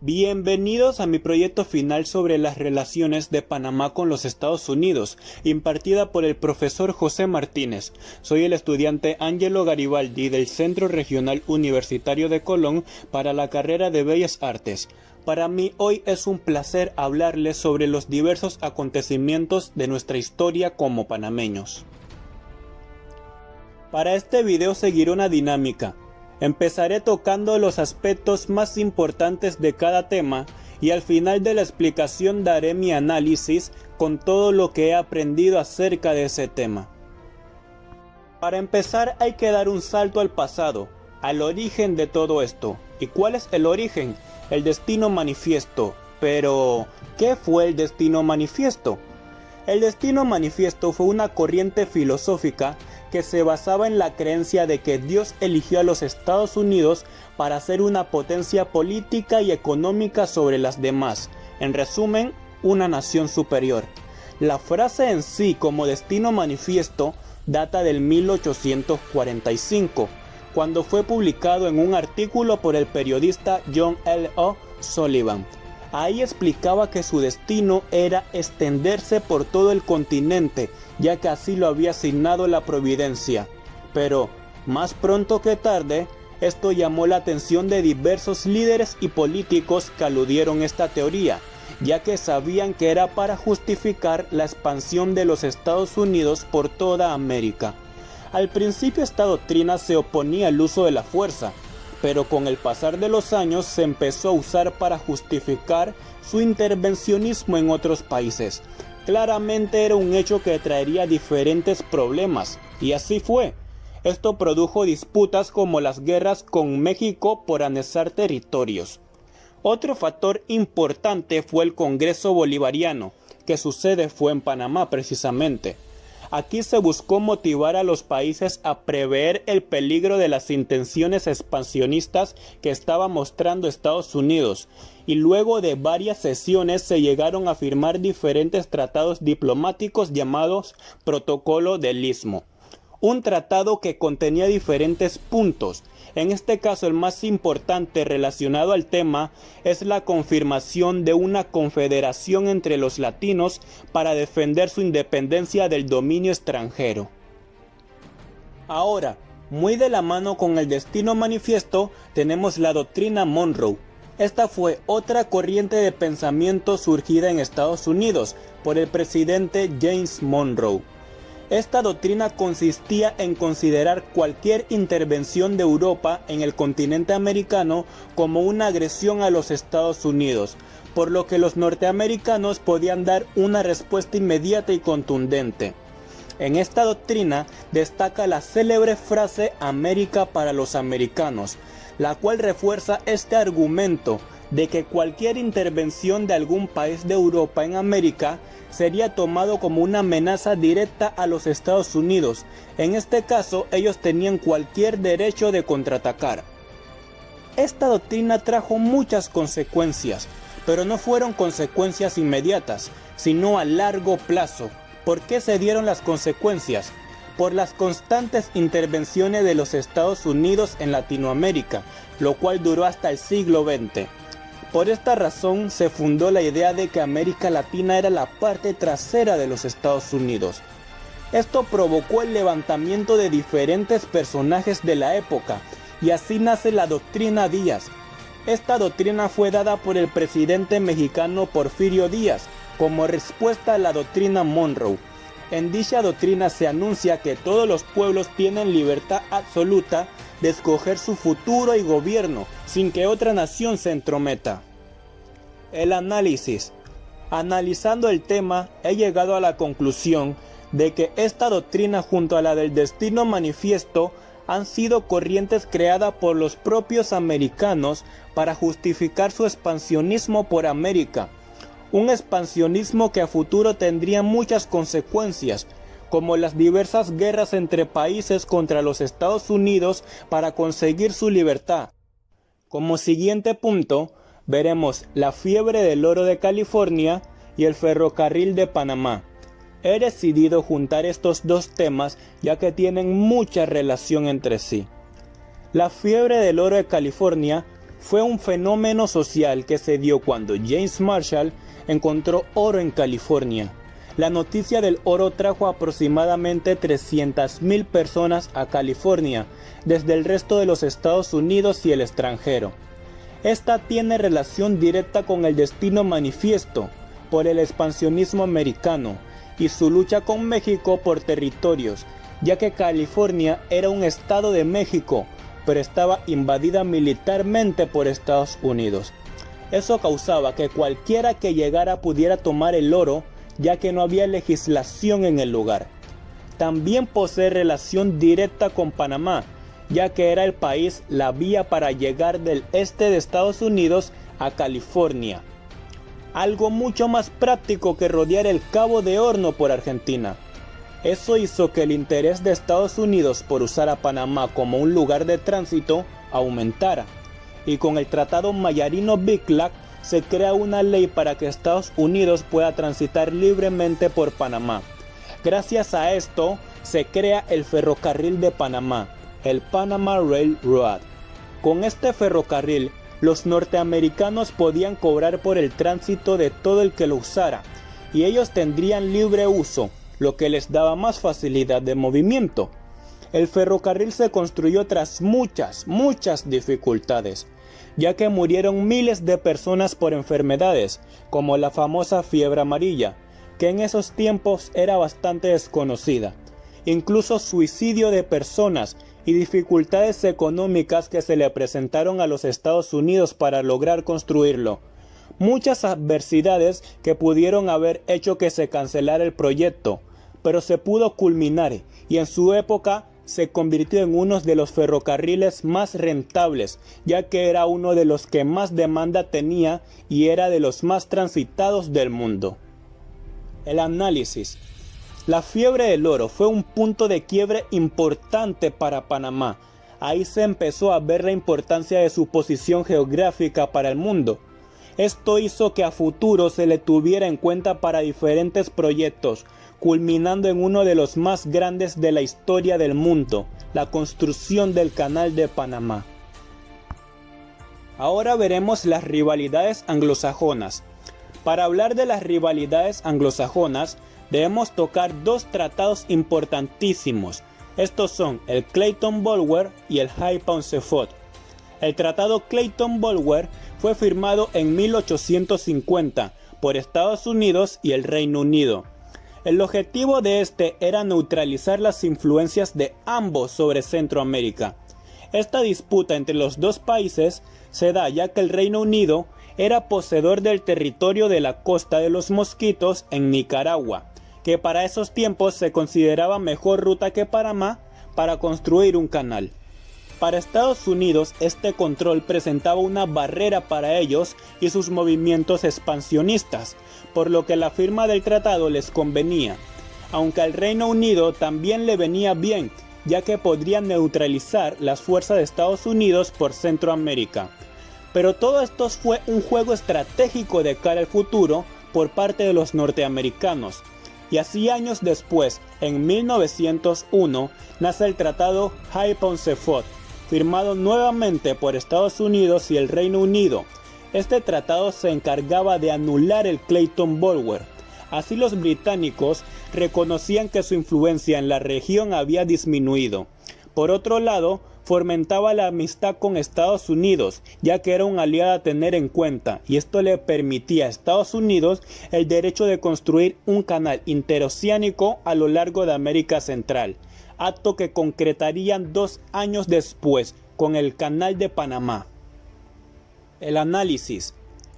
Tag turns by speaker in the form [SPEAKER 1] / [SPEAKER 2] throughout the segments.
[SPEAKER 1] Bienvenidos a mi proyecto final sobre las relaciones de Panamá con los Estados Unidos, impartida por el profesor José Martínez. Soy el estudiante Ángelo Garibaldi del Centro Regional Universitario de Colón para la carrera de Bellas Artes. Para mí hoy es un placer hablarles sobre los diversos acontecimientos de nuestra historia como panameños. Para este video seguiré una dinámica. Empezaré tocando los aspectos más importantes de cada tema y al final de la explicación daré mi análisis con todo lo que he aprendido acerca de ese tema. Para empezar hay que dar un salto al pasado, al origen de todo esto. ¿Y cuál es el origen? El destino manifiesto. Pero, ¿qué fue el destino manifiesto? El destino manifiesto fue una corriente filosófica que se basaba en la creencia de que Dios eligió a los Estados Unidos para ser una potencia política y económica sobre las demás, en resumen, una nación superior. La frase en sí como destino manifiesto data del 1845, cuando fue publicado en un artículo por el periodista John L. O'Sullivan. Ahí explicaba que su destino era extenderse por todo el continente, ya que así lo había asignado la providencia. Pero, más pronto que tarde, esto llamó la atención de diversos líderes y políticos que aludieron esta teoría, ya que sabían que era para justificar la expansión de los Estados Unidos por toda América. Al principio esta doctrina se oponía al uso de la fuerza, pero con el pasar de los años se empezó a usar para justificar su intervencionismo en otros países. Claramente era un hecho que traería diferentes problemas, y así fue. Esto produjo disputas como las guerras con México por anexar territorios. Otro factor importante fue el Congreso Bolivariano, que su sede fue en Panamá precisamente. Aquí se buscó motivar a los países a prever el peligro de las intenciones expansionistas que estaba mostrando Estados Unidos, y luego de varias sesiones se llegaron a firmar diferentes tratados diplomáticos llamados Protocolo del Istmo. Un tratado que contenía diferentes puntos. En este caso el más importante relacionado al tema es la confirmación de una confederación entre los latinos para defender su independencia del dominio extranjero. Ahora, muy de la mano con el destino manifiesto tenemos la doctrina Monroe. Esta fue otra corriente de pensamiento surgida en Estados Unidos por el presidente James Monroe. Esta doctrina consistía en considerar cualquier intervención de Europa en el continente americano como una agresión a los Estados Unidos, por lo que los norteamericanos podían dar una respuesta inmediata y contundente. En esta doctrina destaca la célebre frase América para los americanos, la cual refuerza este argumento de que cualquier intervención de algún país de Europa en América sería tomado como una amenaza directa a los Estados Unidos. En este caso, ellos tenían cualquier derecho de contraatacar. Esta doctrina trajo muchas consecuencias, pero no fueron consecuencias inmediatas, sino a largo plazo. ¿Por qué se dieron las consecuencias? Por las constantes intervenciones de los Estados Unidos en Latinoamérica, lo cual duró hasta el siglo XX. Por esta razón se fundó la idea de que América Latina era la parte trasera de los Estados Unidos. Esto provocó el levantamiento de diferentes personajes de la época, y así nace la doctrina Díaz. Esta doctrina fue dada por el presidente mexicano Porfirio Díaz, como respuesta a la doctrina Monroe. En dicha doctrina se anuncia que todos los pueblos tienen libertad absoluta de escoger su futuro y gobierno, sin que otra nación se entrometa. El análisis. Analizando el tema, he llegado a la conclusión de que esta doctrina junto a la del destino manifiesto han sido corrientes creadas por los propios americanos para justificar su expansionismo por América. Un expansionismo que a futuro tendría muchas consecuencias, como las diversas guerras entre países contra los Estados Unidos para conseguir su libertad. Como siguiente punto, veremos la fiebre del oro de California y el ferrocarril de Panamá. He decidido juntar estos dos temas ya que tienen mucha relación entre sí. La fiebre del oro de California fue un fenómeno social que se dio cuando James Marshall encontró oro en California. La noticia del oro trajo aproximadamente 300,000 personas a California, desde el resto de los Estados Unidos y el extranjero. Esta tiene relación directa con el destino manifiesto por el expansionismo americano y su lucha con México por territorios, ya que California era un estado de México, pero estaba invadida militarmente por Estados Unidos. Eso causaba que cualquiera que llegara pudiera tomar el oro, ya que no había legislación en el lugar. También posee relación directa con Panamá, ya que era el país la vía para llegar del este de Estados Unidos a California. Algo mucho más práctico que rodear el Cabo de Horno por Argentina. Eso hizo que el interés de Estados Unidos por usar a Panamá como un lugar de tránsito aumentara. Y con el Tratado Mayarino-Biclac se crea una ley para que Estados Unidos pueda transitar libremente por Panamá. Gracias a esto se crea el ferrocarril de Panamá, el Panama Railroad. Con este ferrocarril, los norteamericanos podían cobrar por el tránsito de todo el que lo usara, y ellos tendrían libre uso, lo que les daba más facilidad de movimiento. El ferrocarril se construyó tras muchas dificultades, ya que murieron miles de personas por enfermedades, como la famosa fiebre amarilla, que en esos tiempos era bastante desconocida. Incluso suicidio de personas y dificultades económicas que se le presentaron a los Estados Unidos para lograr construirlo. Muchas adversidades que pudieron haber hecho que se cancelara el proyecto, pero se pudo culminar y en su época se convirtió en uno de los ferrocarriles más rentables, ya que era uno de los que más demanda tenía y era de los más transitados del mundo. El análisis. La fiebre del oro fue un punto de quiebre importante para Panamá. Ahí se empezó a ver la importancia de su posición geográfica para el mundo. Esto hizo que a futuro se le tuviera en cuenta para diferentes proyectos, culminando en uno de los más grandes de la historia del mundo, la construcción del Canal de Panamá. Ahora veremos las rivalidades anglosajonas. Para hablar de las rivalidades anglosajonas, debemos tocar dos tratados importantísimos. Estos son el Clayton-Bulwer y el High-Pauncefote. El tratado Clayton-Bulwer fue firmado en 1850 por Estados Unidos y el Reino Unido. El objetivo de este era neutralizar las influencias de ambos sobre Centroamérica. Esta disputa entre los dos países se da ya que el Reino Unido era poseedor del territorio de la Costa de los Mosquitos en Nicaragua, que para esos tiempos se consideraba mejor ruta que Panamá para construir un canal. Para Estados Unidos este control presentaba una barrera para ellos y sus movimientos expansionistas, por lo que la firma del tratado les convenía, aunque al Reino Unido también le venía bien, ya que podría neutralizar las fuerzas de Estados Unidos por Centroamérica. Pero todo esto fue un juego estratégico de cara al futuro por parte de los norteamericanos, y así años después, en 1901, nace el tratado High-Pauncefote, firmado nuevamente por Estados Unidos y el Reino Unido. Este tratado se encargaba de anular el Clayton-Bulwer. Así los británicos reconocían que su influencia en la región había disminuido. Por otro lado, fomentaba la amistad con Estados Unidos, ya que era un aliado a tener en cuenta, y esto le permitía a Estados Unidos el derecho de construir un canal interoceánico a lo largo de América Central, acto que concretarían 2 años después con el Canal de Panamá. El análisis.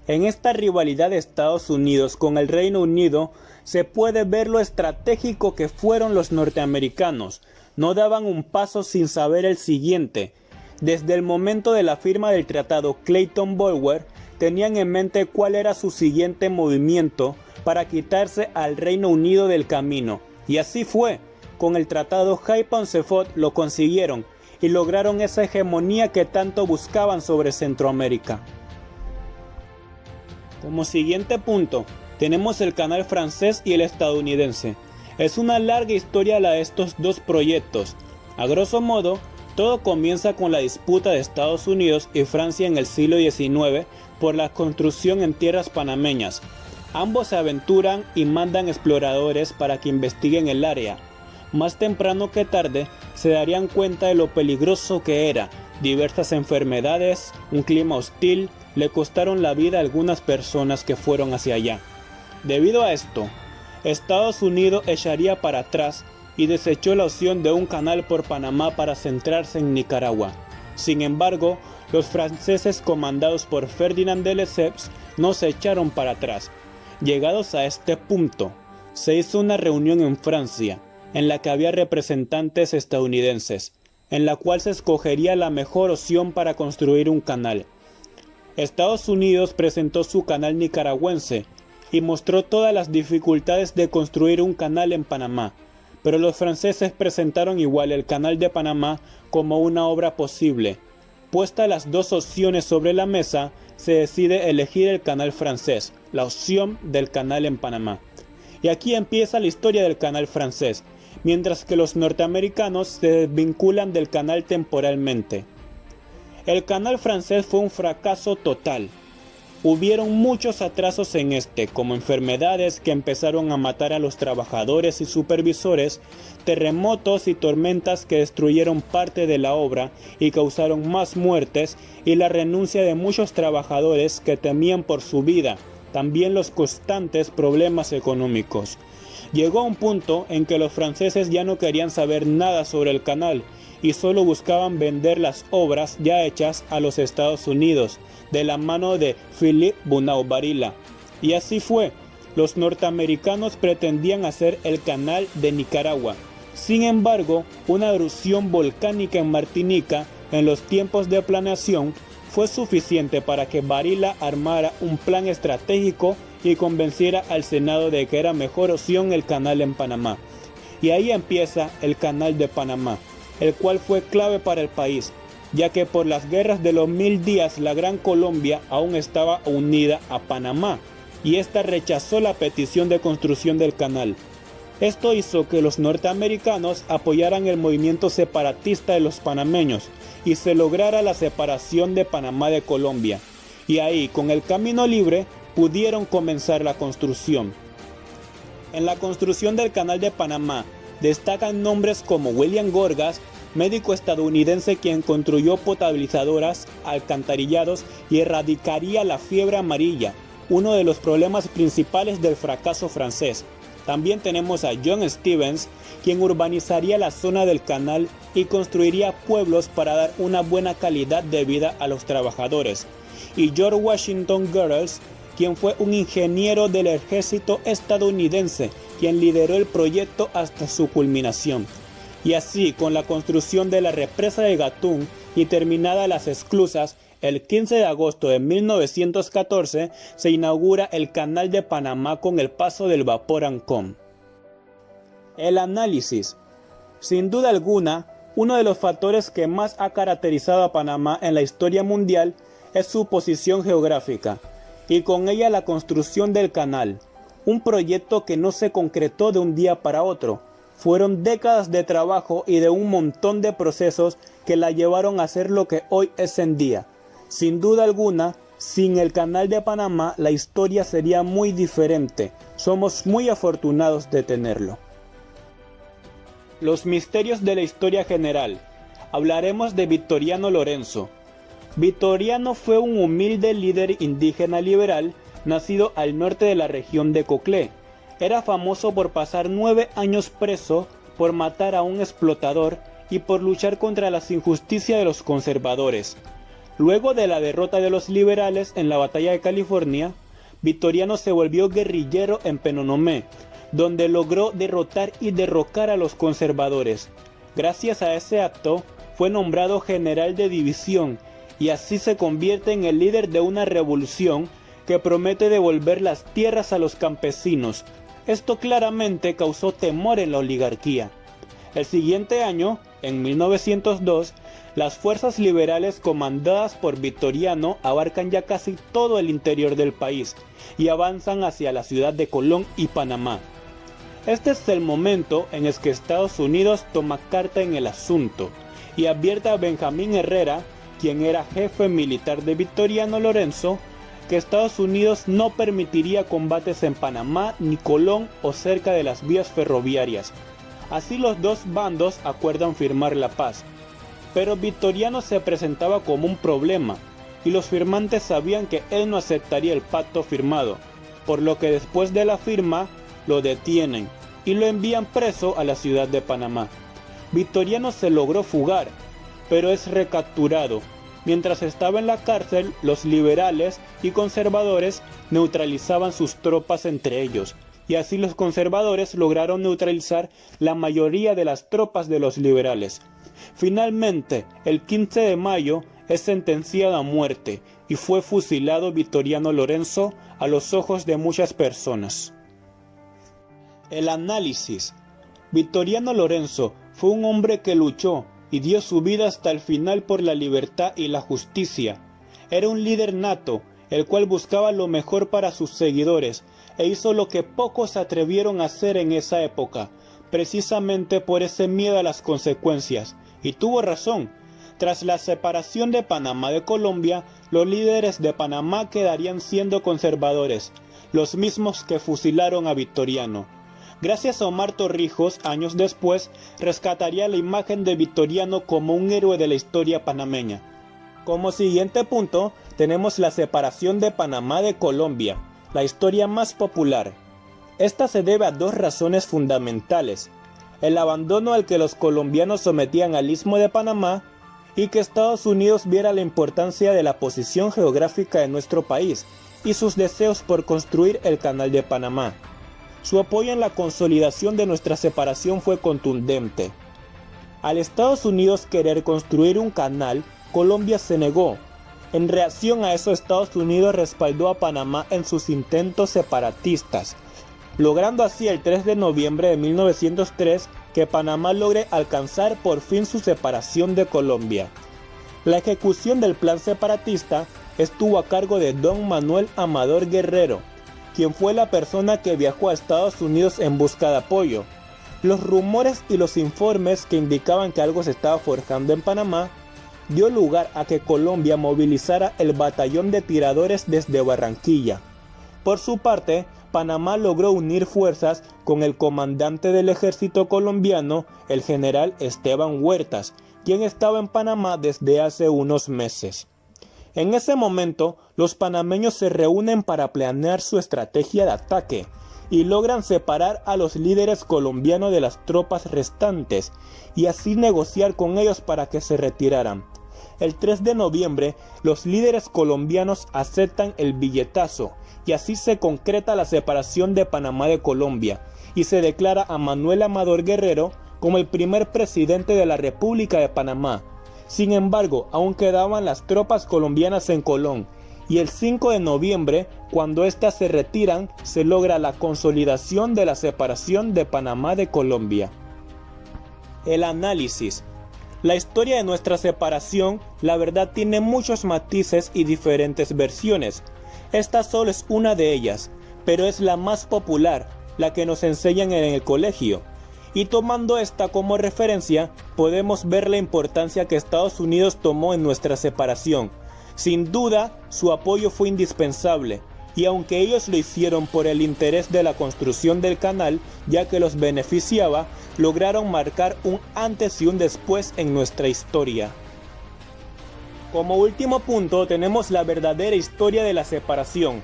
[SPEAKER 1] En esta rivalidad de Estados Unidos con el Reino Unido se puede ver lo estratégico que fueron los norteamericanos. No daban un paso sin saber el siguiente. Desde el momento de la firma del tratado Clayton-Bulwer, tenían en mente cuál era su siguiente movimiento para quitarse al Reino Unido del camino. Y así fue. Con el tratado High-Pauncefote lo consiguieron y lograron esa hegemonía que tanto buscaban sobre Centroamérica. Como siguiente punto, tenemos el canal francés y el estadounidense. Es una larga historia la de estos dos proyectos. A grosso modo, Todo comienza con la disputa de Estados Unidos y Francia en el siglo XIX por la construcción en tierras panameñas. Ambos se aventuran y mandan exploradores para que investiguen el área. Más temprano que tarde se darían cuenta de lo peligroso que era. Diversas enfermedades, un clima hostil, le costaron la vida a algunas personas que fueron hacia allá. Debido a esto, Estados Unidos echaría para atrás y desechó la opción de un canal por Panamá para centrarse en Nicaragua. Sin embargo, los franceses comandados por Ferdinand de Lesseps no se echaron para atrás. Llegados a este punto, se hizo una reunión en Francia, en la que había representantes estadounidenses, en la cual se escogería la mejor opción para construir un canal. Estados Unidos presentó su canal nicaragüense y mostró todas las dificultades de construir un canal en Panamá, pero los franceses presentaron igual el canal de Panamá como una obra posible. Puestas las dos opciones sobre la mesa, se decide elegir el canal francés, la opción del canal en Panamá. Y aquí empieza la historia del canal francés, mientras que los norteamericanos se desvinculan del canal temporalmente. El canal francés fue un fracaso total. Hubieron muchos atrasos en como enfermedades que empezaron a matar a los trabajadores y supervisores, terremotos y tormentas que destruyeron parte de la obra y causaron más muertes, y la renuncia de muchos trabajadores que temían por su vida, también los constantes problemas económicos. Llegó a un punto en que los franceses ya no querían saber nada sobre el canal y solo buscaban vender las obras ya hechas a los Estados Unidos, de la mano de Philippe Bunau-Varilla. Y así fue. Los norteamericanos pretendían hacer el canal de Nicaragua. Sin embargo, una erupción volcánica en Martinica en los tiempos de planeación fue suficiente para que Varilla armara un plan estratégico y convenciera al Senado de que era mejor opción el canal en Panamá. Y ahí empieza el canal de Panamá, el cual fue clave para el país, ya que por las guerras de los 1000 días la Gran Colombia aún estaba unida a Panamá, y ésta rechazó la petición de construcción del canal. Esto hizo que los norteamericanos apoyaran el movimiento separatista de los panameños, y se lograra la separación de Panamá de Colombia, y ahí, con el camino libre, pudieron comenzar la construcción. En la construcción del canal de Panamá destacan nombres como William Gorgas, médico estadounidense quien construyó potabilizadoras, alcantarillados y erradicaría la fiebre amarilla, uno de los problemas principales del fracaso francés. También tenemos a John Stevens, quien urbanizaría la zona del canal y construiría pueblos para dar una buena calidad de vida a los trabajadores. Y George Washington Girls, quien fue un ingeniero del ejército estadounidense, quien lideró el proyecto hasta su culminación. Y así, con la construcción de la represa de Gatún y terminadas las esclusas, el 15 de agosto de 1914 se inaugura el Canal de Panamá con el paso del vapor Ancón. El análisis. Sin duda alguna, uno de los factores que más ha caracterizado a Panamá en la historia mundial es su posición geográfica, y con ella la construcción del canal, un proyecto que no se concretó de un día para otro. Fueron décadas de trabajo y de un montón de procesos que la llevaron a ser lo que hoy es en día. Sin duda alguna, sin el canal de Panamá la historia sería muy diferente. Somos muy afortunados de tenerlo. Los misterios de la historia general. Hablaremos de Victoriano Lorenzo. Victoriano fue un humilde líder indígena liberal, nacido al norte de la región de Coclé. Era famoso por pasar 9 años preso, por matar a un explotador y por luchar contra las injusticias de los conservadores. Luego de la derrota de los liberales en la batalla de California, Victoriano se volvió guerrillero en Penonomé, donde logró derrotar y derrocar a los conservadores. Gracias a ese acto, fue nombrado general de división y así se convierte en el líder de una revolución que promete devolver las tierras a los campesinos. Esto claramente causó temor en la oligarquía. El siguiente año, en 1902, las fuerzas liberales comandadas por Victoriano abarcan ya casi todo el interior del país y avanzan hacia la ciudad de Colón y Panamá. Este es el momento en el que Estados Unidos toma carta en el asunto y advierte a Benjamín Herrera, quien era jefe militar de Victoriano Lorenzo, que Estados Unidos no permitiría combates en Panamá ni Colón o cerca de las vías ferroviarias. Así los dos bandos acuerdan firmar la paz. Pero Victoriano se presentaba como un problema, y los firmantes sabían que él no aceptaría el pacto firmado, por lo que después de la firma lo detienen y lo envían preso a la ciudad de Panamá. Victoriano se logró fugar, pero es recapturado. Mientras estaba en la cárcel, los liberales y conservadores neutralizaban sus tropas entre ellos, y así los conservadores lograron neutralizar la mayoría de las tropas de los liberales. Finalmente, el 15 de mayo, es sentenciado a muerte y fue fusilado Victoriano Lorenzo a los ojos de muchas personas. El análisis. Victoriano Lorenzo fue un hombre que luchó y dio su vida hasta el final por la libertad y la justicia. Era un líder nato, el cual buscaba lo mejor para sus seguidores, e hizo lo que pocos se atrevieron a hacer en esa época, precisamente por ese miedo a las consecuencias. Y tuvo razón. Tras la separación de Panamá de Colombia, los líderes de Panamá quedarían siendo conservadores, los mismos que fusilaron a Victoriano. Gracias a Omar Torrijos, años después, rescataría la imagen de Victoriano como un héroe de la historia panameña. Como siguiente punto, tenemos la separación de Panamá de Colombia, la historia más popular. Esta se debe a dos razones fundamentales: el abandono al que los colombianos sometían al Istmo de Panamá y que Estados Unidos viera la importancia de la posición geográfica de nuestro país y sus deseos por construir el Canal de Panamá. Su apoyo en la consolidación de nuestra separación fue contundente. Al Estados Unidos querer construir un canal, Colombia se negó. En reacción a eso, Estados Unidos respaldó a Panamá en sus intentos separatistas, logrando así el 3 de noviembre de 1903 que Panamá logre alcanzar por fin su separación de Colombia. La ejecución del plan separatista estuvo a cargo de Don Manuel Amador Guerrero, quien fue la persona que viajó a Estados Unidos en busca de apoyo. Los rumores y los informes que indicaban que algo se estaba forjando en Panamá dio lugar a que Colombia movilizara el batallón de tiradores desde Barranquilla. Por su parte, Panamá logró unir fuerzas con el comandante del ejército colombiano, el general Esteban Huertas, quien estaba en Panamá desde hace unos meses. En ese momento, los panameños se reúnen para planear su estrategia de ataque y logran separar a los líderes colombianos de las tropas restantes y así negociar con ellos para que se retiraran. El 3 de noviembre, los líderes colombianos aceptan el billetazo y así se concreta la separación de Panamá de Colombia y se declara a Manuel Amador Guerrero como el primer presidente de la República de Panamá. Sin embargo, aún quedaban las tropas colombianas en Colón, y el 5 de noviembre, cuando éstas se retiran, se logra la consolidación de la separación de Panamá de Colombia. El análisis. La historia de nuestra separación, la verdad, tiene muchos matices y diferentes versiones. Esta solo es una de ellas, pero es la más popular, la que nos enseñan en el colegio. Y tomando esta como referencia, podemos ver la importancia que Estados Unidos tomó en nuestra separación. Sin duda, su apoyo fue indispensable, y aunque ellos lo hicieron por el interés de la construcción del canal, ya que los beneficiaba, lograron marcar un antes y un después en nuestra historia. Como último punto, tenemos la verdadera historia de la separación.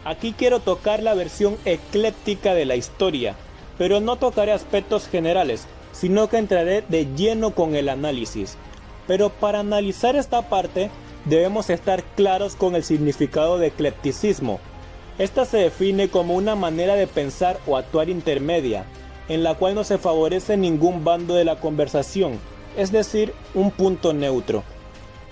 [SPEAKER 1] Aquí quiero tocar la versión ecléctica de la historia, pero no tocaré aspectos generales, sino que entraré de lleno con el análisis. Pero para analizar esta parte, debemos estar claros con el significado de eclecticismo. Esta se define como una manera de pensar o actuar intermedia, en la cual no se favorece ningún bando de la conversación, es decir, un punto neutro.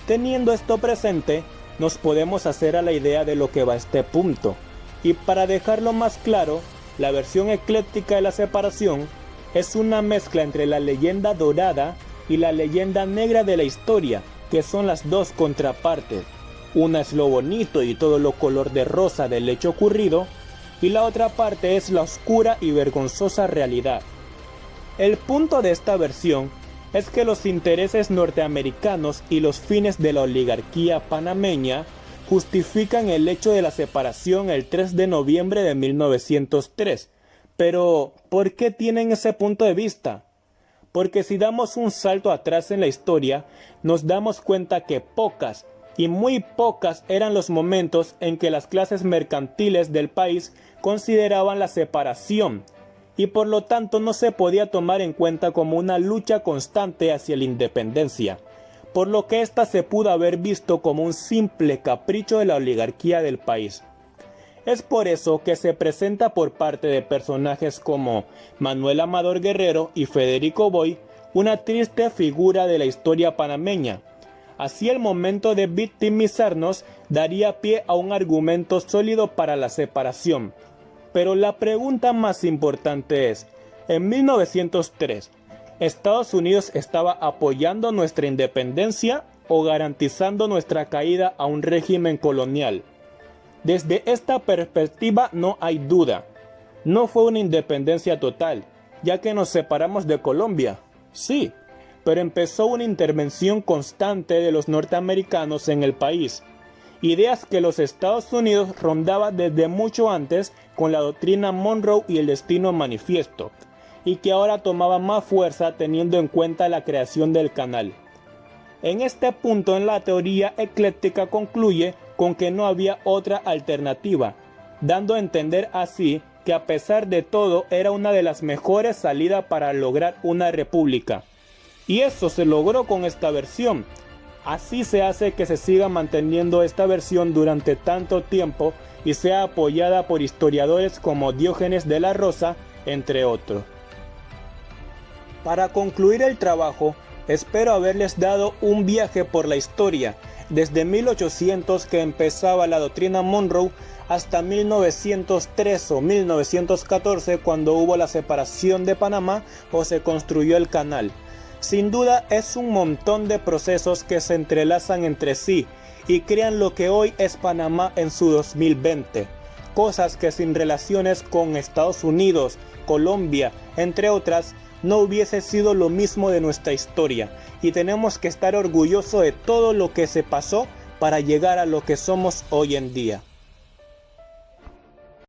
[SPEAKER 1] Teniendo esto presente, nos podemos hacer a la idea de lo que va este punto. Y para dejarlo más claro, la versión ecléctica de la separación es una mezcla entre la leyenda dorada y la leyenda negra de la historia, que son las dos contrapartes. Una es lo bonito y todo lo color de rosa del hecho ocurrido, y la otra parte es la oscura y vergonzosa realidad. El punto de esta versión es que los intereses norteamericanos y los fines de la oligarquía panameña justifican el hecho de la separación el 3 de noviembre de 1903. Pero, ¿por qué tienen ese punto de vista? Porque si damos un salto atrás en la historia, nos damos cuenta que pocas y muy pocas eran los momentos en que las clases mercantiles del país consideraban la separación, y por lo tanto no se podía tomar en cuenta como una lucha constante hacia la independencia, por lo que ésta se pudo haber visto como un simple capricho de la oligarquía del país. Es por eso que se presenta por parte de personajes como Manuel Amador Guerrero y Federico Boy una triste figura de la historia panameña. Así el momento de victimizarnos daría pie a un argumento sólido para la separación. Pero la pregunta más importante es, en 1903, ¿Estados Unidos estaba apoyando nuestra independencia o garantizando nuestra caída a un régimen colonial? Desde esta perspectiva no hay duda. No fue una independencia total, ya que nos separamos de Colombia. Sí, pero empezó una intervención constante de los norteamericanos en el país. Ideas que los Estados Unidos rondaba desde mucho antes con la doctrina Monroe y el Destino Manifiesto, y que ahora tomaba más fuerza teniendo en cuenta la creación del canal. En este punto en la teoría ecléctica concluye con que no había otra alternativa, dando a entender así que a pesar de todo era una de las mejores salidas para lograr una república. Y eso se logró con esta versión. Así se hace que se siga manteniendo esta versión durante tanto tiempo y sea apoyada por historiadores como Diógenes de la Rosa, entre otros. Para concluir el trabajo, espero haberles dado un viaje por la historia, desde 1800 que empezaba la doctrina Monroe hasta 1903 o 1914 cuando hubo la separación de Panamá o se construyó el canal. Sin duda es un montón de procesos que se entrelazan entre sí y crean lo que hoy es Panamá en su 2020. Cosas que sin relaciones con Estados Unidos, Colombia, entre otras, no hubiese sido lo mismo de nuestra historia, y tenemos que estar orgullosos de todo lo que se pasó para llegar a lo que somos hoy en día.